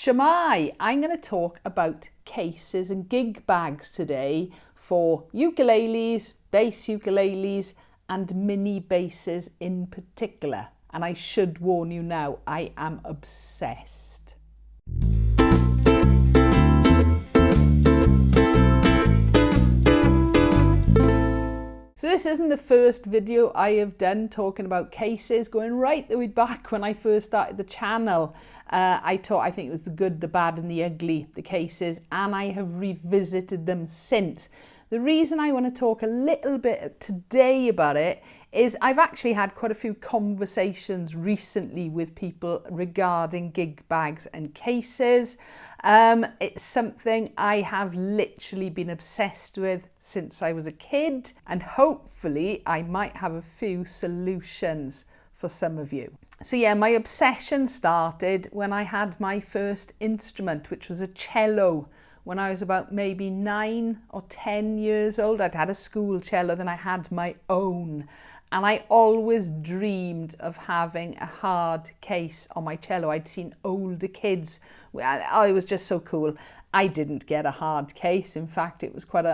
Shamai, I'm going to talk about cases and gig bags today for ukuleles, bass ukuleles and mini basses in particular. And I should warn you now, I am obsessed. So this isn't the first video I have done talking about cases, going right the way back when I first started the channel. I think it was the good, the bad and the ugly, the cases, and I have revisited them since. The reason I want to talk a little bit today about it is I've actually had quite a few conversations recently with people regarding gig bags and cases. It's something I have literally been obsessed with since I was a kid, and hopefully I might have a few solutions for some of you. So yeah, my obsession started when I had my first instrument, which was a cello. When I was about maybe 9 or 10 years old, I'd had a school cello, then I had my own. And I always dreamed of having a hard case on my cello. I'd seen older kids. It was just so cool. I didn't get a hard case. In fact, it was quite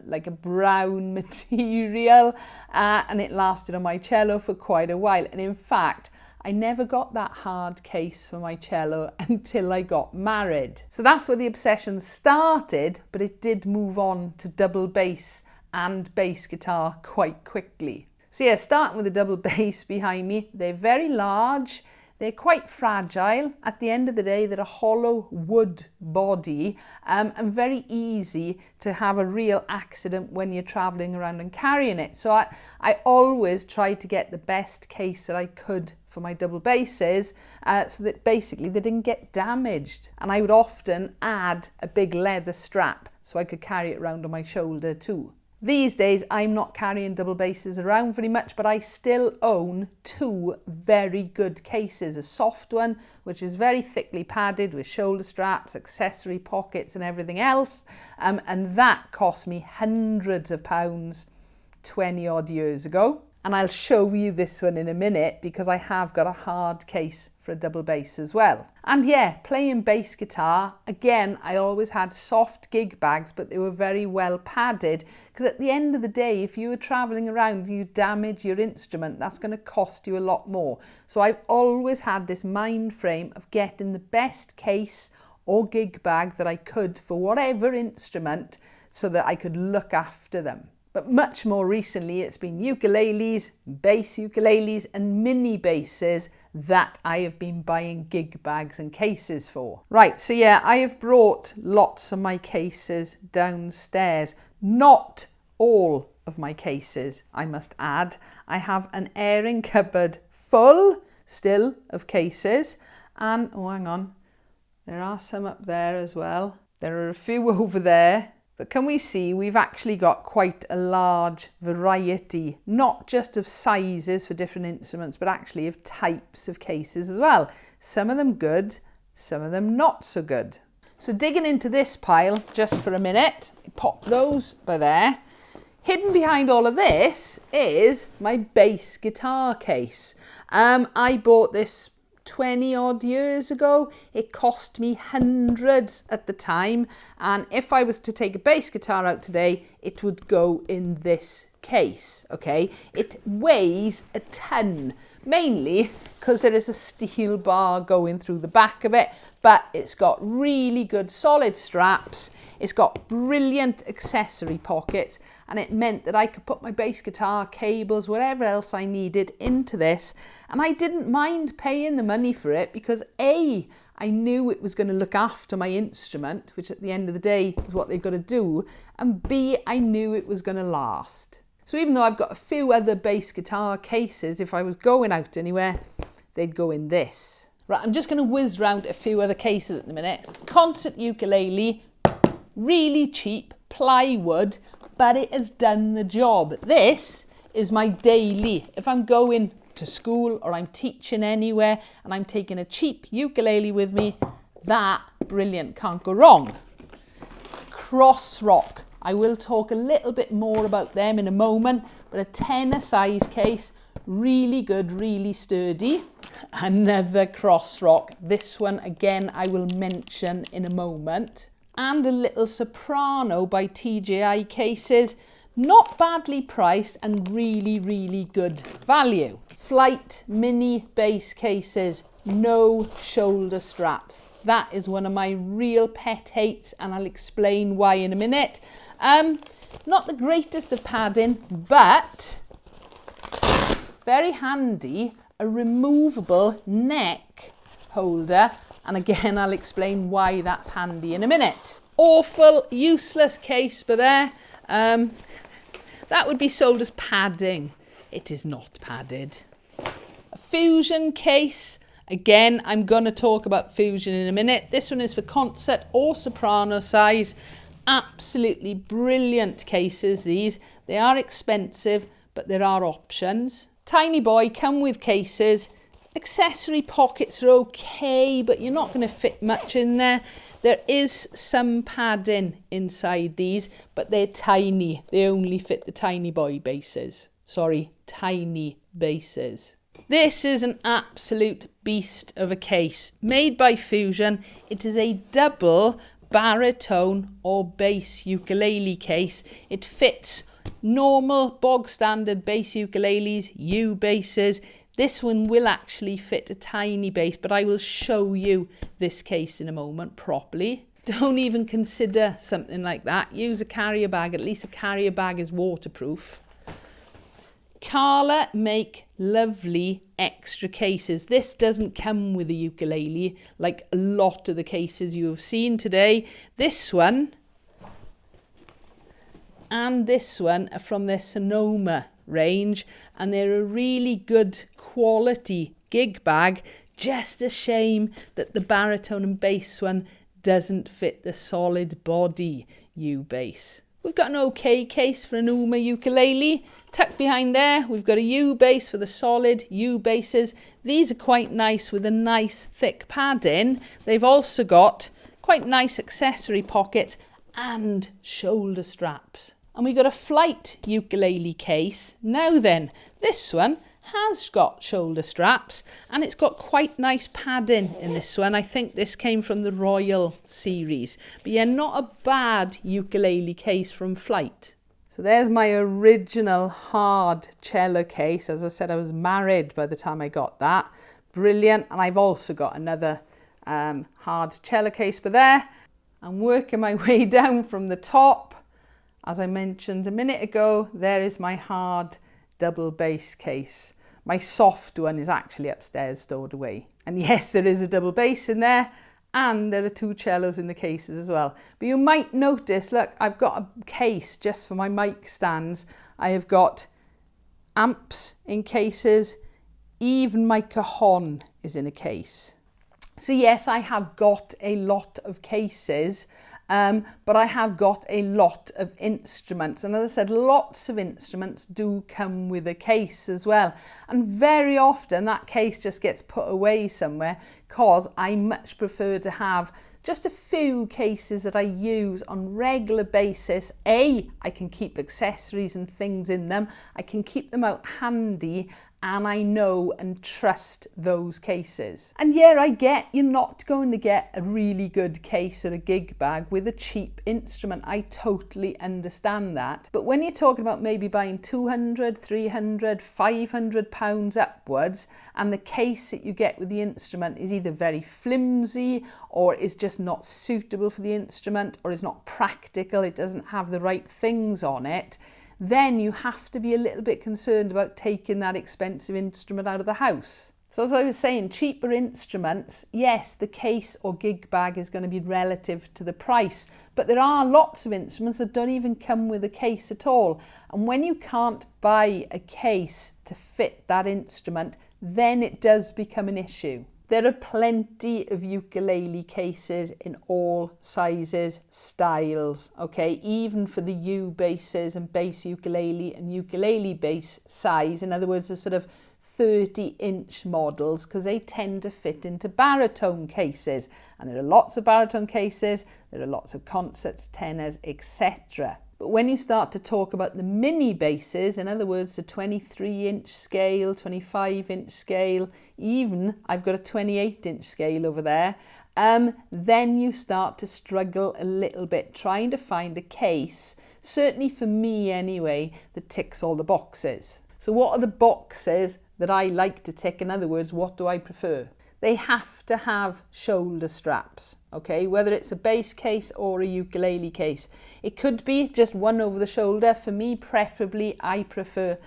like a brown material, and it lasted on my cello for quite a while. And in fact, I never got that hard case for my cello until I got married. So that's where the obsession started, but it did move on to double bass and bass guitar quite quickly. So yeah, starting with the double bass behind me, they're very large, they're quite fragile. At the end of the day, they're a hollow wood body and very easy to have a real accident when you're traveling around and carrying it. So I always tried to get the best case that I could for my double basses so that basically they didn't get damaged. And I would often add a big leather strap so I could carry it around on my shoulder too. These days, I'm not carrying double basses around very much, but I still own 2 very good cases. A soft one, which is very thickly padded with shoulder straps, accessory pockets and everything else. And that cost me hundreds of pounds 20 odd years ago. And I'll show you this one in a minute because I have got a hard case for a double bass as well. And yeah, playing bass guitar, again, I always had soft gig bags, but they were very well padded because at the end of the day, if you were traveling around, you damage your instrument, that's going to cost you a lot more. So I've always had this mind frame of getting the best case or gig bag that I could for whatever instrument so that I could look after them. But much more recently, it's been ukuleles, bass ukuleles and mini basses that I have been buying gig bags and cases for. Right, so yeah, I have brought lots of my cases downstairs. Not all of my cases, I must add. I have an airing cupboard full still of cases. And, oh, hang on, there are some up there as well. There are a few over there. But can we see we've actually got quite a large variety, not just of sizes for different instruments, but actually of types of cases as well. Some of them good, some of them not so good. So digging into this pile just for a minute, pop those by there. Hidden behind all of this is my bass guitar case. I bought this 20 odd years ago. It cost me hundreds at the time, and if I was to take a bass guitar out today, it would go in this case. Okay, it weighs a ton, mainly because there is a steel bar going through the back of it, but it's got really good solid straps, it's got brilliant accessory pockets, and it meant that I could put my bass guitar, cables, whatever else I needed into this, and I didn't mind paying the money for it because A, I knew it was going to look after my instrument, which at the end of the day is what they've got to do, and B, I knew it was going to last. So even though I've got a few other bass guitar cases, if I was going out anywhere, they'd go in this. Right, I'm just going to whiz round a few other cases at the minute. Concert ukulele, really cheap, plywood, but it has done the job. This is my daily. If I'm going to school or I'm teaching anywhere and I'm taking a cheap ukulele with me, that, brilliant, can't go wrong. Crossrock. I will talk a little bit more about them in a moment, but a tenor size case, really good, really sturdy. another Crossrock. This one again I will mention in a moment. And a little soprano by TJI Cases. Not badly priced and really, really good value. Flight mini bass cases, no shoulder straps. That is one of my real pet hates, and I'll explain why in a minute. Not the greatest of padding, but very handy. A removable neck holder, and again I'll explain why that's handy in a minute. Awful useless case, but there. That would be sold as padding. It is not padded. A Fusion case. Again, I'm going to talk about Fusion in a minute. This one is for concert or soprano size. Absolutely brilliant cases, these. They are expensive, but there are options. Tiny boy, come with cases. Accessory pockets are okay, but you're not going to fit much in there. There is some padding inside these, but they're tiny. They only fit the tiny boy basses. Sorry, tiny basses. This is an absolute beast of a case. Made by Fusion. It is a double baritone or bass ukulele case. It fits normal, bog standard bass ukuleles, U basses. This one will actually fit a tiny bass, but I will show you this case in a moment properly. Don't even consider something like that. Use a carrier bag. At least a carrier bag is waterproof. Carla make lovely extra cases. This doesn't come with a ukulele like a lot of the cases you have seen today. This one and this one are from their Sonoma range, and they're a really good quality gig bag. Just a shame that the baritone and bass one doesn't fit the solid body U bass. We've got an okay case for an Uma ukulele. Tucked behind there, we've got a U bass for the solid U basses. These are quite nice with a nice thick padding. They've also got quite nice accessory pockets and shoulder straps. And we've got a flight ukulele case. Now then, this one has got shoulder straps and it's got quite nice padding in this one. I think this came from the Royal series. But yeah, not a bad ukulele case from Flight. So there's my original hard cello case. As I said, I was married by the time I got that. Brilliant. And I've also got another hard cello case for there. I'm working my way down from the top. As I mentioned a minute ago, there is my hard double bass case. My soft one is actually upstairs stored away. And yes, there is a double bass in there, and there are two cellos in the cases as well. But you might notice, look, I've got a case just for my mic stands. I have got amps in cases, even my cajon is in a case. So yes, I have got a lot of cases, but I have got a lot of instruments. And as I said, lots of instruments do come with a case as well. And very often that case just gets put away somewhere because I much prefer to have just a few cases that I use on regular basis. I can keep accessories and things in them. I can keep them out handy, and I know and trust those cases. And yeah, I get you're not going to get a really good case or a gig bag with a cheap instrument. I totally understand that. But when you're talking about maybe buying 200, 300, 500 pounds upwards, and the case that you get with the instrument is either very flimsy or is just not suitable for the instrument or is not practical, it doesn't have the right things on it, then you have to be a little bit concerned about taking that expensive instrument out of the house. So as I was saying, cheaper instruments, yes, the case or gig bag is going to be relative to the price, but there are lots of instruments that don't even come with a case at all. And when you can't buy a case to fit that instrument, then it does become an issue. There are plenty of ukulele cases in all sizes, styles, okay? Even for the U basses and bass ukulele and ukulele bass size. In other words, the sort of 30-inch models, because they tend to fit into baritone cases. And there are lots of baritone cases, there are lots of concerts, tenors, etc. But when you start to talk about the mini basses, in other words, the 23-inch scale, 25-inch scale, even I've got a 28-inch scale over there, then you start to struggle a little bit trying to find a case, certainly for me anyway, that ticks all the boxes. So what are the boxes that I like to tick? In other words, what do I prefer? They have to have shoulder straps, okay? Whether it's a bass case or a ukulele case. It could be just one over the shoulder. For me, preferably, I prefer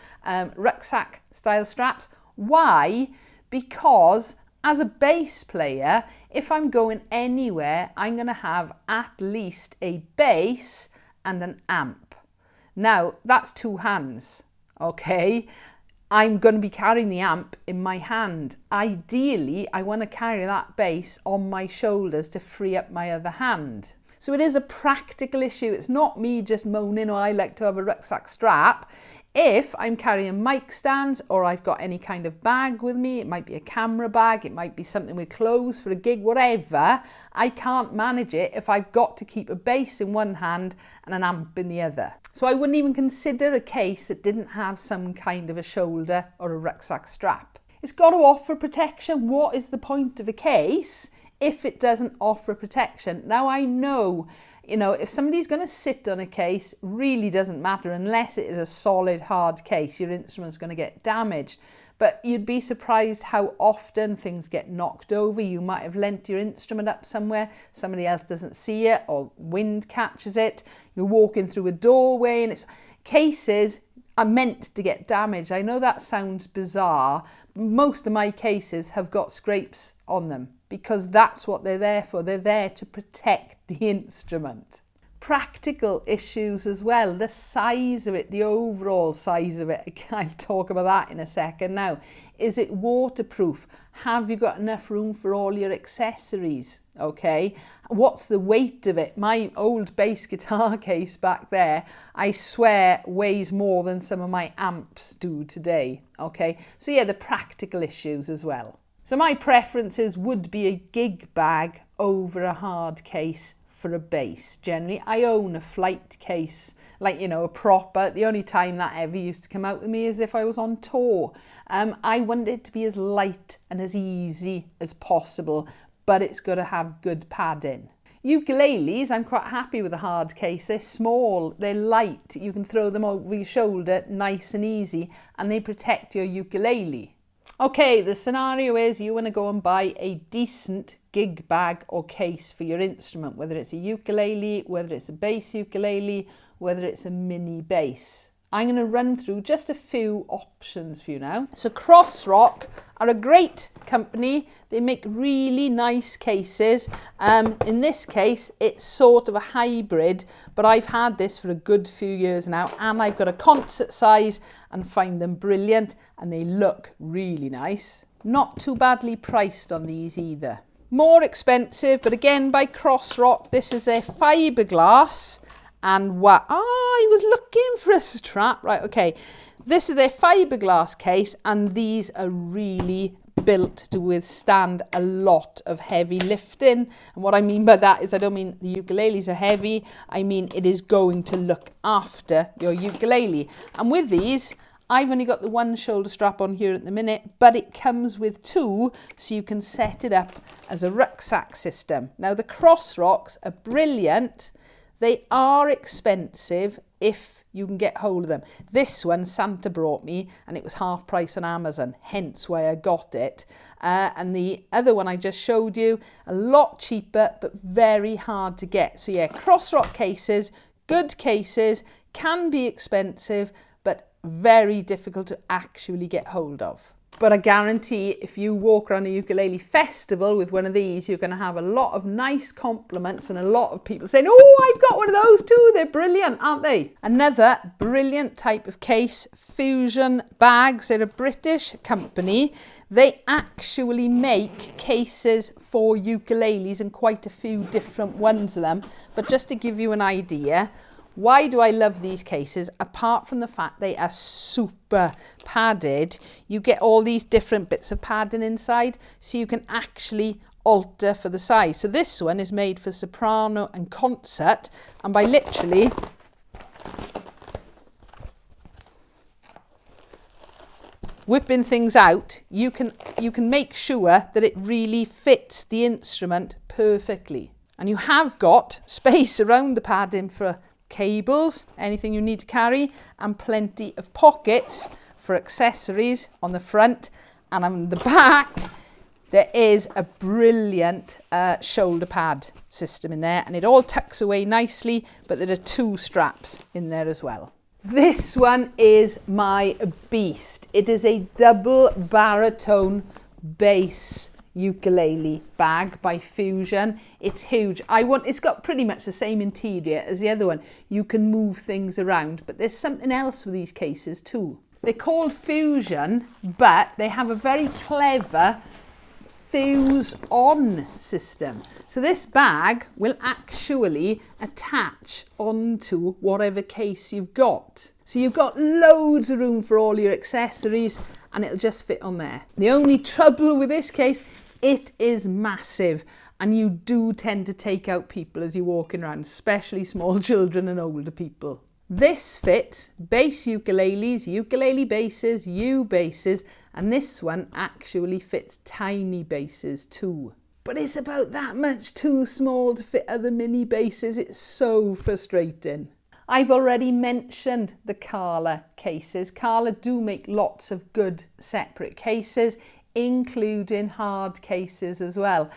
rucksack style straps. Why? Because as a bass player, if I'm going anywhere, I'm going to have at least a bass and an amp. Now, that's two hands, okay? I'm going to be carrying the amp in my hand. Ideally, I want to carry that bass on my shoulders to free up my other hand. So it is a practical issue. It's not me just moaning, oh, I like to have a rucksack strap. If I'm carrying mic stands or I've got any kind of bag with me, it might be a camera bag, it might be something with clothes for a gig, whatever, I can't manage it if I've got to keep a bass in one hand and an amp in the other. So I wouldn't even consider a case that didn't have some kind of a shoulder or a rucksack strap. It's got to offer protection. What is the point of a case if it doesn't offer protection? Now I know, you know, if somebody's going to sit on a case, really doesn't matter unless it is a solid hard case, your instrument's going to get damaged. But you'd be surprised how often things get knocked over. You might have lent your instrument up somewhere, somebody else doesn't see it, or wind catches it. You're walking through a doorway and cases are meant to get damaged. I know that sounds bizarre. Most of my cases have got scrapes on them because that's what they're there for. They're there to protect the instrument. Practical issues as well, the size of it, the overall size of it. I'll talk about that in a second now. Is it waterproof? Have you got enough room for all your accessories? Okay, what's the weight of it? My old bass guitar case back there, I swear weighs more than some of my amps do today. Okay, so yeah, the practical issues as well. So my preferences would be a gig bag over a hard case for a bass. Generally, I own a flight case, like, you know, a proper. The only time that ever used to come out with me is if I was on tour. I want it to be as light and as easy as possible, but it's got to have good padding. Ukuleles, I'm quite happy with a hard case. They're small, they're light, you can throw them over your shoulder nice and easy, and they protect your ukulele. Okay, the scenario is you want to go and buy a decent gig bag or case for your instrument, whether it's a ukulele, whether it's a bass ukulele, whether it's a mini bass. I'm going to run through just a few options for you now. So Crossrock are a great company. They make really nice cases. In this case, it's sort of a hybrid, but I've had this for a good few years now, and I've got a concert size and find them brilliant, and they look really nice. Not too badly priced on these either. More expensive, but again by Crossrock. This is a fiberglass. And what? I was looking for a strap. Right, okay. This is a fiberglass case, and these are really built to withstand a lot of heavy lifting. And what I mean by that is I don't mean the ukuleles are heavy. I mean it is going to look after your ukulele. And with these, I've only got the one shoulder strap on here at the minute, but it comes with two, so you can set it up as a rucksack system. Now the Crossrocks are brilliant. They are expensive if you can get hold of them. This one Santa brought me and it was half price on Amazon, hence why I got it. And the other one I just showed you, a lot cheaper but very hard to get. So yeah, Crossrock cases, good cases, can be expensive but very difficult to actually get hold of. But I guarantee if you walk around a ukulele festival with one of these, you're going to have a lot of nice compliments and a lot of people saying, oh, I've got one of those too. They're brilliant, aren't they? Another brilliant type of case, Fusion Bags. They're a British company. They actually make cases for ukuleles and quite a few different ones of them. But just to give you an idea, why do I love these cases? Apart from the fact they are super padded, you get all these different bits of padding inside, so you can actually alter for the size. So this one is made for soprano and concert, and by literally whipping things out, you can make sure that it really fits the instrument perfectly. And you have got space around the padding for cables, anything you need to carry, and plenty of pockets for accessories on the front. And on the back, there is a brilliant shoulder pad system in there, and it all tucks away nicely, but there are 2 straps in there as well. This one is my beast. It is a double baritone bass ukulele bag by Fusion. It's huge. It's got pretty much the same interior as the other one. You can move things around, but there's something else with these cases too. They're called Fusion, but they have a very clever fuse on system. So this bag will actually attach onto whatever case you've got. So you've got loads of room for all your accessories, and it'll just fit on there. The only trouble with this case, it is massive, and you do tend to take out people as you're walking around, especially small children and older people. This fits bass ukuleles, ukulele basses, basses, and this one actually fits tiny basses too. But it's about that much too small to fit other mini basses. It's so frustrating. I've already mentioned the Carla cases. Carla do make lots of good separate cases, including hard cases as well.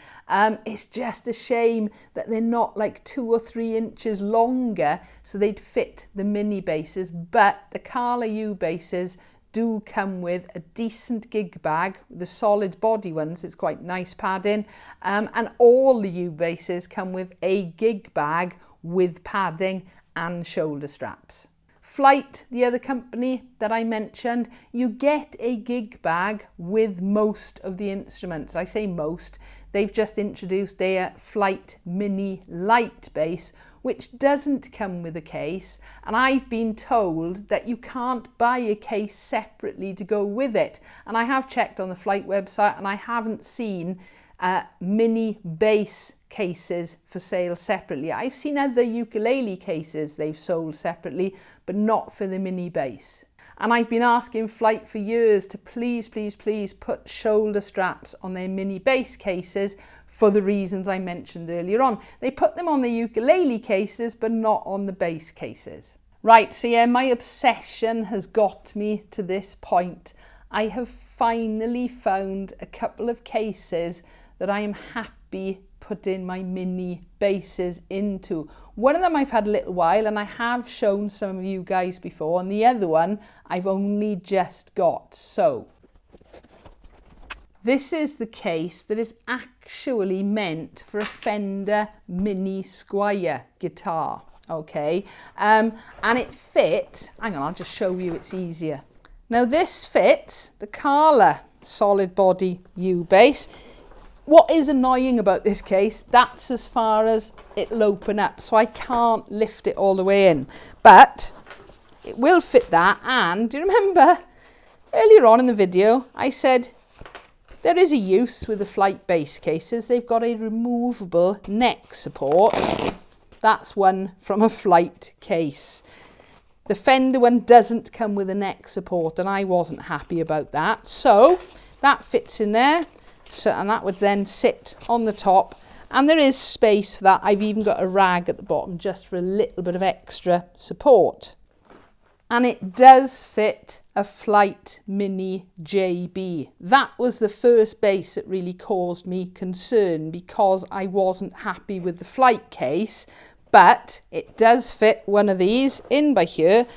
It's just a shame that they're not like 2 or 3 inches longer, so they'd fit the mini basses, but the Carla basses do come with a decent gig bag. The solid body ones, it's quite nice padding, and all the basses come with a gig bag with padding and shoulder straps. Flight, the other company that I mentioned, you get a gig bag with most of the instruments. I say most, they've just introduced their Flight Mini Light bass, which doesn't come with a case, and I've been told that you can't buy a case separately to go with it. And I have checked on the Flight website, and I haven't seen mini bass cases for sale separately. I've seen other ukulele cases they've sold separately, but not for the mini bass. And I've been asking Flight for years to please put shoulder straps on their mini bass cases for the reasons I mentioned earlier on. They put them on the ukulele cases, but not on the bass cases. Right, so yeah, my obsession has got me to this point. I have finally found a couple of cases that I am happy putting my mini basses into. One of them I've had a little while, and I have shown some of you guys before, and the other one I've only just got. So this is the case that is actually meant for a Fender Mini Squier guitar, okay? And it fits, hang on, I'll just show you, it's easier. Now this fits the Carla solid body bass. What is annoying about this case, that's as far as it'll open up, so I can't lift it all the way in. But it will fit that, and do you remember earlier on in the video I said there is a use with the Flight bass cases. They've got a removable neck support. That's one from a Flight case. The Fender one doesn't come with a neck support, and I wasn't happy about that. So that fits in there. So, and that would then sit on the top, and there is space for that. I've even got a rag at the bottom just for a little bit of extra support. And it does fit a Flight Mini JB. That was the first bass that really caused me concern, because I wasn't happy with the Flight case, but it does fit one of these in by here.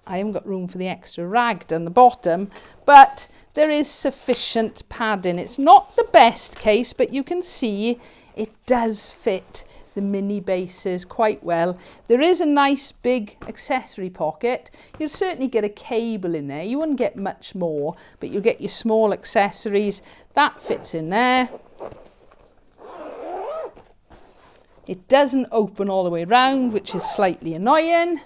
I haven't got room for the extra rag down the bottom, but there is sufficient padding. It's not the best case, but you can see it does fit the mini basses quite well. There is a nice big accessory pocket. You'll certainly get a cable in there. You wouldn't get much more, but you'll get your small accessories. That fits in there. It doesn't open all the way around, which is slightly annoying,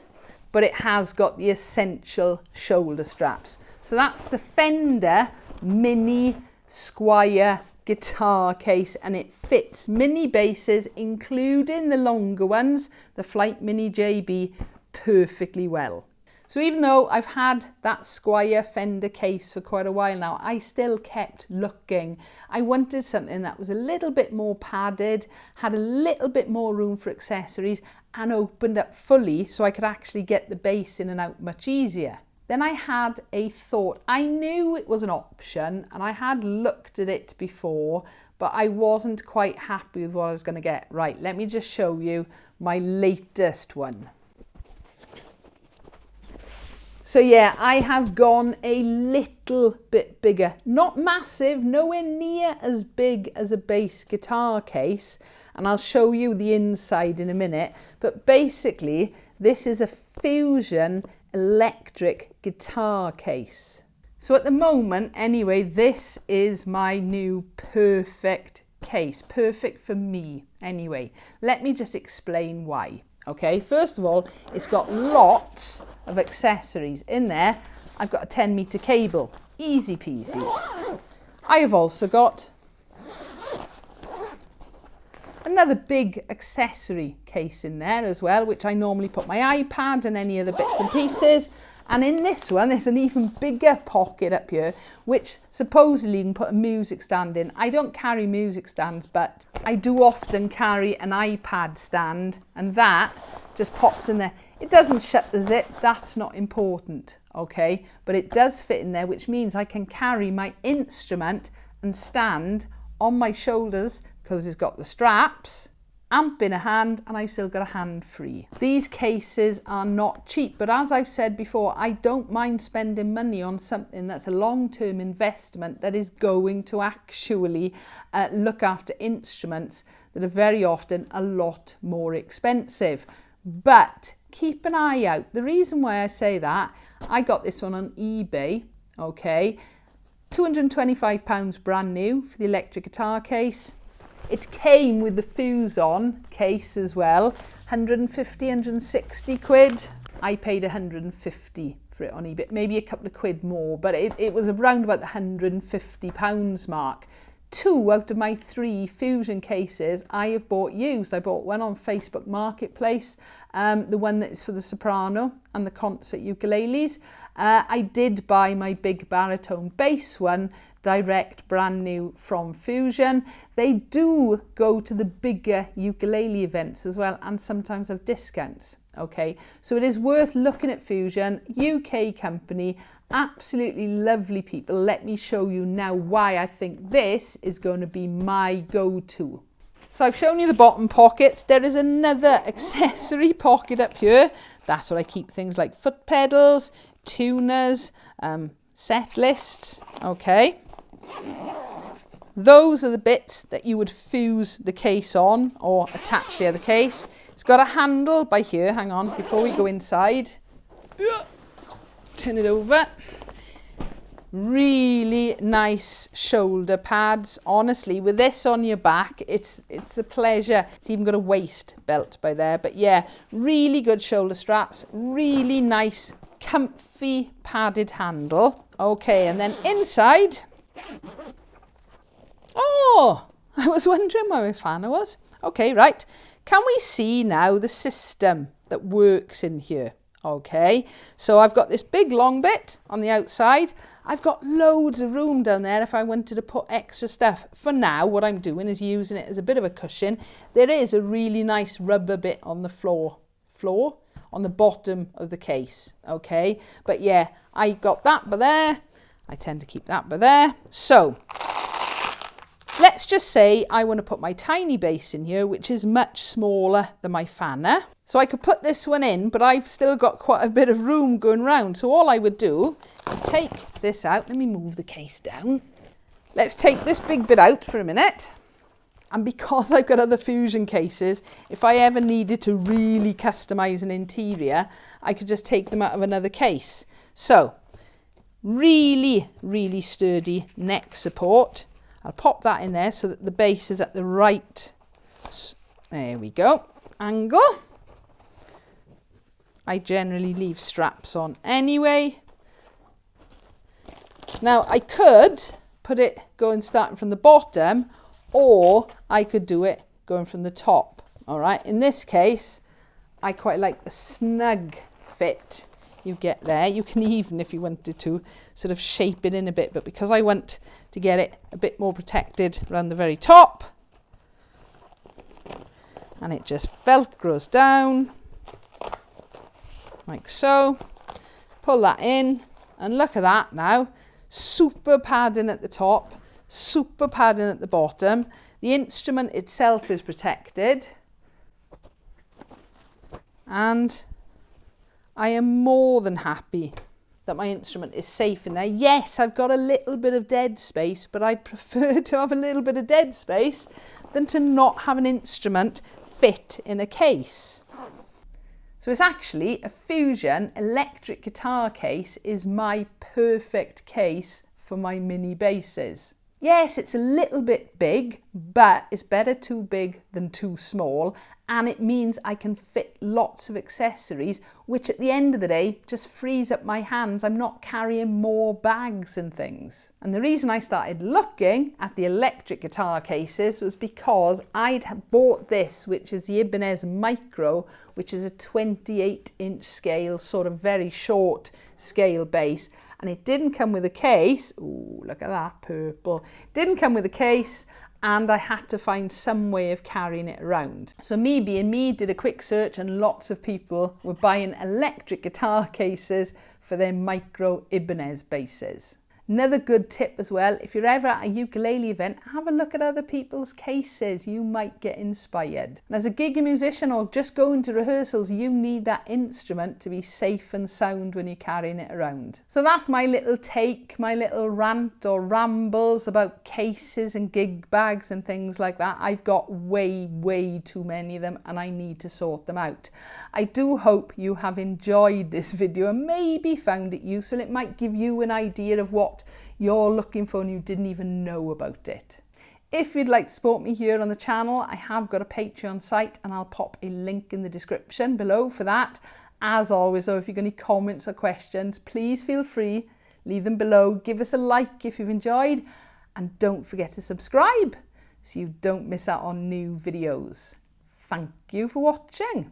but it has got the essential shoulder straps. So that's the Fender Mini Squier guitar case, and it fits mini basses, including the longer ones, the Flight Mini JB, perfectly well. So even though I've had that Squier Fender case for quite a while now, I still kept looking. I wanted something that was a little bit more padded, had a little bit more room for accessories, and opened up fully so I could actually get the bass in and out much easier. Then I had a thought. I knew it was an option and I had looked at it before, but I wasn't quite happy with what I was going to get. Right, let me just show you my latest one. So yeah, I have gone a little bit bigger. Not massive, nowhere near as big as a bass guitar case. And I'll show you the inside in a minute. But basically, this is a Fusion electric guitar case. So at the moment, anyway, this is my new perfect case. Perfect for me, anyway. Let me just explain why. Okay, first of all, it's got lots of accessories. In there, I've got a 10-meter cable. Easy peasy. I have also got another big accessory case in there as well, which I normally put my iPad and any other bits and pieces. And in this one, there's an even bigger pocket up here, which supposedly you can put a music stand in. I don't carry music stands, but I do often carry an iPad stand, and that just pops in there. It doesn't shut the zip, that's not important, okay? But it does fit in there, which means I can carry my instrument and stand on my shoulders because it's got the straps, amp in a hand, and I've still got a hand free. These cases are not cheap, but as I've said before, I don't mind spending money on something that's a long-term investment that is going to actually look after instruments that are very often a lot more expensive. But keep an eye out. The reason why I say that, I got this one on eBay, okay? £225 brand new for the electric guitar case. It came with the Fusion case as well, 150, 160 quid. I paid 150 for it on eBay, maybe a couple of quid more, but it was around about the £150 mark. 2 out of my 3 Fusion cases I have bought used. I bought one on Facebook Marketplace, the one that is for the soprano and the concert ukuleles. I did buy my big baritone bass one direct, brand new from Fusion. They do go to the bigger ukulele events as well, and sometimes have discounts. Okay, so it is worth looking at Fusion, UK company, absolutely lovely people. Let me show you now why I think this is going to be my go-to. So I've shown you the bottom pockets. There is another accessory pocket up here. That's where I keep things like foot pedals, tuners, set lists. Okay. Those are the bits that you would fuse the case on or attach the other case. It's got a handle by here. Hang on, before we go inside. Turn it over. Really nice shoulder pads. Honestly, with this on your back, it's a pleasure. It's even got a waist belt by there. But yeah, really good shoulder straps. Really nice, comfy, padded handle. Okay, and then inside... Oh, I was wondering where my fan was. Okay, right. Can we see now the system that works in here? Okay, so I've got this big long bit on the outside. I've got loads of room down there if I wanted to put extra stuff. For now, what I'm doing is using it as a bit of a cushion. There is a really nice rubber bit on the floor on the bottom of the case. Okay, but yeah, I got that by there. I tend to keep that by there. So let's just say I want to put my tiny bass in here, which is much smaller than my fanner. So I could put this one in, but I've still got quite a bit of room going round. So all I would do is take this out. Let me move the case down. Let's take this big bit out for a minute. And because I've got other Fusion cases, if I ever needed to really customize an interior, I could just take them out of another case. So really, really sturdy neck support. I'll pop that in there so that the bass is at the right, there we go, angle. I generally leave straps on anyway. Now I could put it going starting from the bottom, or I could do it going from the top. All right, in this case, I quite like the snug fit. you get there. You can even, if you wanted to, sort of shape it in a bit, but because I want to get it a bit more protected around the very top, and it just velcros down like so. Pull that in, and look at that now. Super padding at the top, super padding at the bottom. The instrument itself is protected, and I am more than happy that my instrument is safe in there. Yes, I've got a little bit of dead space, but I'd prefer to have a little bit of dead space than to not have an instrument fit in a case. So it's actually a Fusion electric guitar case is my perfect case for my mini basses. Yes, it's a little bit big, but it's better too big than too small, and it means I can fit lots of accessories, which at the end of the day just frees up my hands. I'm not carrying more bags and things. And the reason I started looking at the electric guitar cases was because I'd bought this, which is the Ibanez Micro, which is a 28-inch scale, sort of very short scale bass. And it didn't come with a case. Ooh, look at that purple. Didn't come with a case, and I had to find some way of carrying it around. So me being me, did a quick search, and lots of people were buying electric guitar cases for their Micro Ibanez basses. Another good tip as well, if you're ever at a ukulele event, have a look at other people's cases. You might get inspired. And as a gig musician or just going to rehearsals, you need that instrument to be safe and sound when you're carrying it around. So that's my little take, my little rant or rambles about cases and gig bags and things like that. I've got way too many of them, and I need to sort them out. I do hope you have enjoyed this video and maybe found it useful. It might give you an idea of what you're looking for and you didn't even know about it. If you'd like to support me here on the channel, I have got a Patreon site, and I'll pop a link in the description below for that. As always though, if you've got any comments or questions, please feel free, leave them below. Give us a like if you've enjoyed, and don't forget to subscribe so you don't miss out on new videos. Thank you for watching.